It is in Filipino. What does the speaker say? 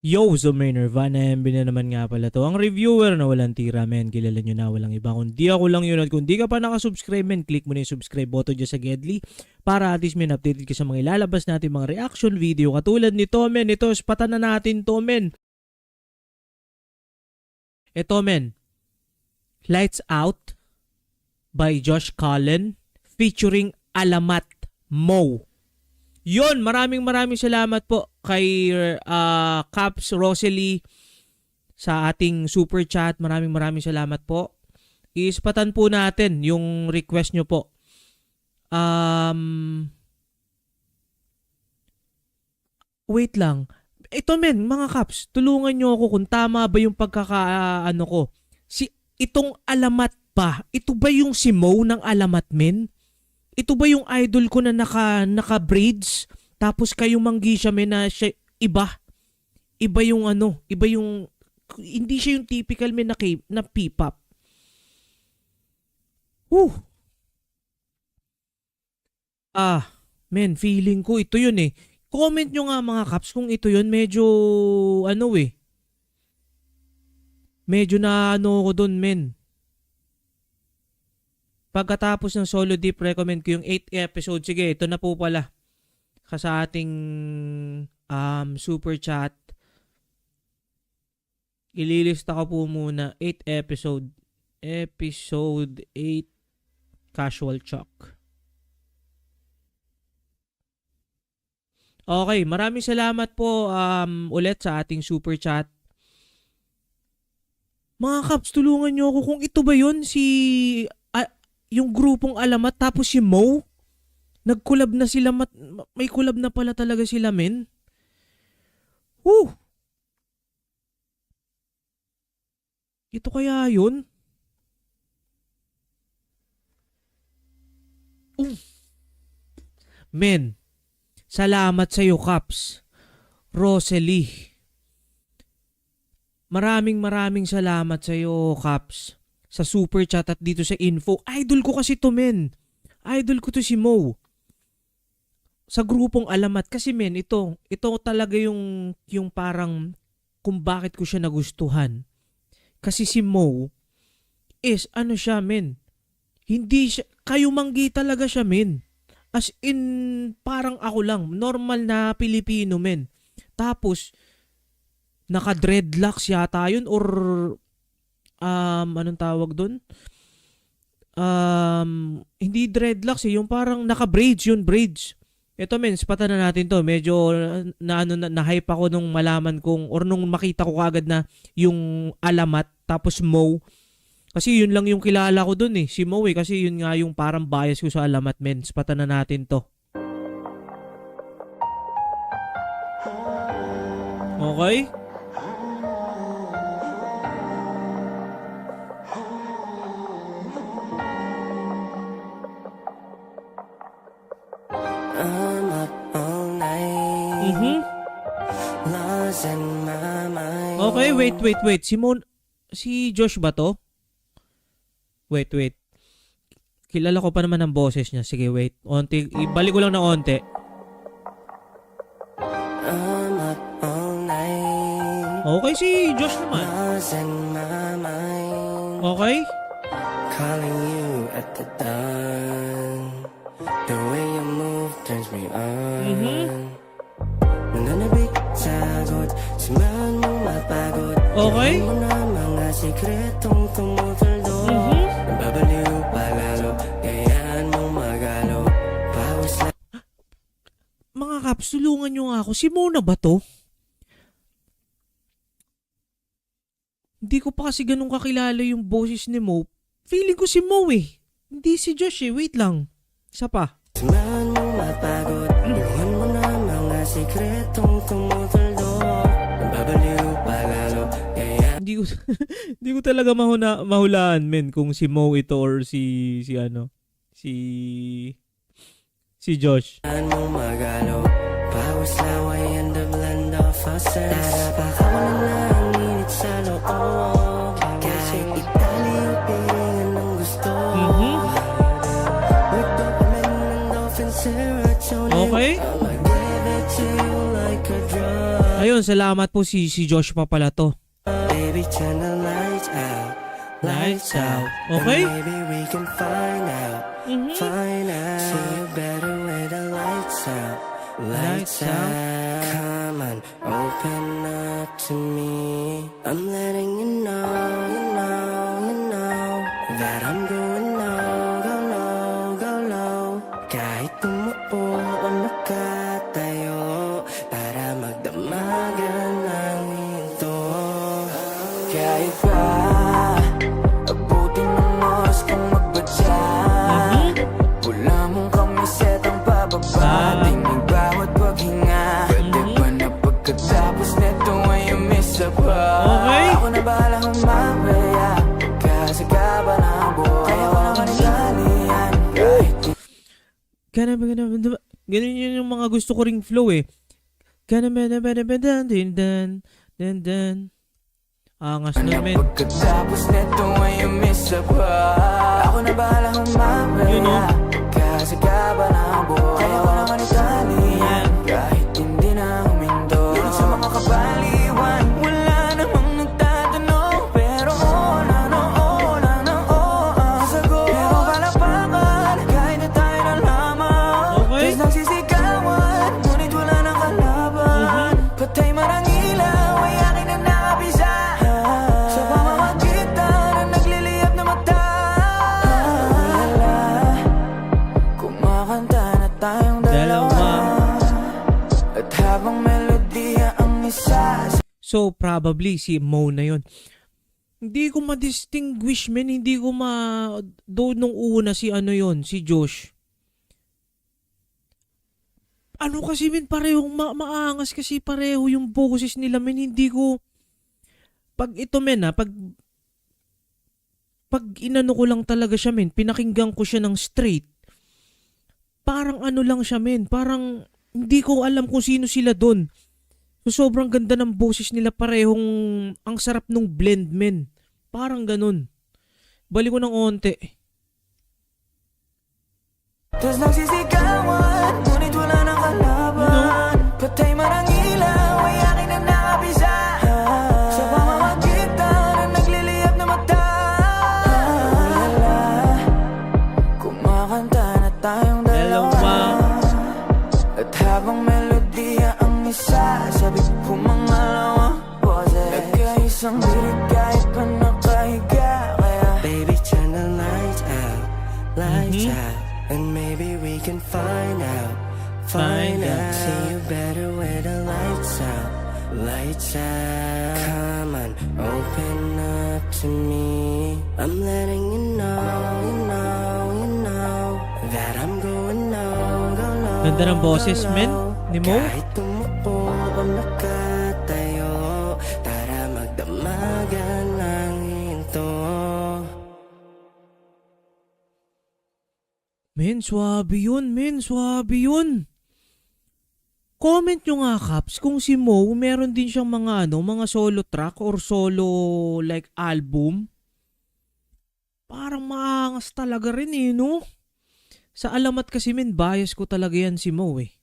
Yo, Zomer Nirvana, MB na naman nga pala to. Ang reviewer na walang tira, men. Kilala nyo na, walang iba. Kundi ako lang yun. At kung di ka pa nakasubscribe, men, click mo na yung subscribe button dyan sa Gedli para at least, men, updated ka sa mga ilalabas natin mga reaction video. Katulad nito, men. Ito, spatan na natin to, men. Ito, men. Lights Out by Josh Cullen featuring Alamat Mo. Yun, maraming salamat po kay Caps Rosalie sa ating super chat. Maraming salamat po. Ispatan po natin yung request nyo po. Wait lang. Ito men, mga Caps, tulungan nyo ako kung tama ba yung pagkakaano ko. Itong Alamat ba? Ito ba yung si Mo ng Alamat men? Ito ba yung idol ko na naka-braids? Tapos kayo manggi siya, men, na siya, iba. Iba yung hindi siya yung typical men na P-pop. Men, feeling ko ito yun eh. Comment nyo nga mga Caps kung ito yun. Medyo, medyo na ko dun, men. Pagkatapos ng Solo Deep, recommend ko yung 8th episode. Sige, ito na po pala. Sa ating super chat. Ililista ko po muna 8th episode. Episode 8, Casual Chalk. Okay, maraming salamat po ulit sa ating super chat. Mga Caps, tulungan nyo ako kung ito ba yun yung grupong Alamat tapos si Mo. Nag-collab na sila, may collab na pala talaga sila, men. Ito kaya yun? Men, salamat sa iyo, Caps Rosalie. Maraming salamat sa iyo, Caps, sa super chat at dito sa info. Idol ko kasi to, men. Idol ko to si Mo. Sa grupong Alamat. Kasi, men, ito talaga yung parang kung bakit ko siya nagustuhan. Kasi si Mo is, siya, men. Hindi siya, kayo manggi talaga siya, men. As in, parang ako lang. Normal na Pilipino, men. Tapos, naka-dreadlocks yata yun or anong tawag doon? Hindi dreadlocks eh, yung parang naka-braids yun, braids. Ito men, spatan na natin to. Medyo na-hype ako nung malaman kong or nung makita ko kagad na yung Alamat tapos Mo. Kasi yun lang yung kilala ko dun eh, si Mo eh. Kasi yun nga yung parang bias ko sa Alamat men. Spatan na natin to. Okay? I'm up all night. Lost in my mind. Okay, wait. Si Josh ba to? Wait. Kilala ko pa naman ang boses niya. Sige, wait. Ibalik ko lang ng onte. I'm up all night. Okay, si Josh naman. Lost in my mind. Okay? Calling you at the dawn. The way you move turns me on. Nananabik, sagot, simahan mong mapagod. Okay? Tingnan mo na mga sikretong tumutuldo. Nababaliw palalo, kayaan mong magalo. Pawis lang. Mga Caps, tulungan nyo nga ako. Si Mo na ba to? Hindi ko pa kasi ganun kakilala yung boses ni Mo. Feeling ko si Mo eh. Hindi si Josh eh. Wait lang. Isa pa. Simahan mong mapagod. Tingnan mo na mga sikretong tumutuldo. Nababaliw palalo, kayaan. Hindi ko talaga mahulaan men kung si Mo ito or si Josh. Mong magalo. Pawis laway and the blend of us. Tara pa ka mo lang init sa loob. Kahit itali o piringan ng gusto. With dopamine and dolphin serotonin. Okay? I'ma give it to to you like a drug. Ayun, salamat po si Josh pa pala to. Baby, turn the lights out. Lights out. Okay? And maybe we can find out. Find out. See you better with the lights out. Lights out. Come on, open up to me. I'm letting you know, you know, you know that I'm going low, go low, go low. Kahit tumuo o nakatayo, para magdamagan ng ito. Kahit pa abutin ng oras kung magbadya, wala mong kamisetang pababa. Tingin bawat paghinga, pwede ba na pagkatapos neto ay umisa pa? Okay. Ako na bahala humamaya, kasi ka ba na buhay? Kaya ko naman italian, kahit Ganun yun yung mga gusto ko ring flow eh. Angas na men. pagkatapos neto ay umisa pa. Ako na bahala humamaya, You know? kasi ka ba na buhay? Kaya ko naman italian, kahit hindi na humindo. Ngunit sa mga kabaliwan, wala namang nagtatanong, pero wala na ang sagot. Pero palapakan, kahit na tayo na lamang. Okay. Tres nagsisigawan, ngunit wala nang kalaban. Patay man ang ilaw, ay akin na nakabisa. Sa pamamagitan ng nagliliyab na mata. Ulala, kumakanta na tayong dalawa. At habang melodiya ang isa. So probably si Mo na yun. Hindi ko ma-distinguish men, hindi ko do nung una si ano yon, si Josh. Ano kasi men, parehong maangas kasi pareho yung boses nila men, hindi ko pag ito men pag inano ko lang talaga siya men, pinakinggan ko siya ng straight. Parang ano lang siya men, parang hindi ko alam kung sino sila doon. So, sobrang ganda ng boses nila, parehong ang sarap nung blend men. Parang ganun. Balik ko ng onte. Tas nagsisigawan, ngunit wala nang kalaban. Patay man ang ilaw, ay akin na nakabisa. Sa pamamagitan ng nagliliyab na mata. Ulala, kumakanta na tayong dalawa. At habang melodiya ang isa, sabi ko mga lawang boses. Nagkaisang birig kahit pa nakahiga. Kaya baby, turn the lights out. Lights out. And maybe we can find out. Find out. See you better with the lights out. Lights out. Come on, open up to me. I'm letting you know, you know, you know that I'm going low, go low. Ganda ng boses, go men, low. ni Mo. Kahit tumuo o nakatayo, para magdamagan ng hinto. Men, swabe yun, men, swabe yun. Comment nyo nga, Caps, kung si Mo, meron din siyang mga mga solo track or solo like album. Parang maangas talaga rin eh, no? Sa alamat kasi men, bias ko talaga yan si Mo eh.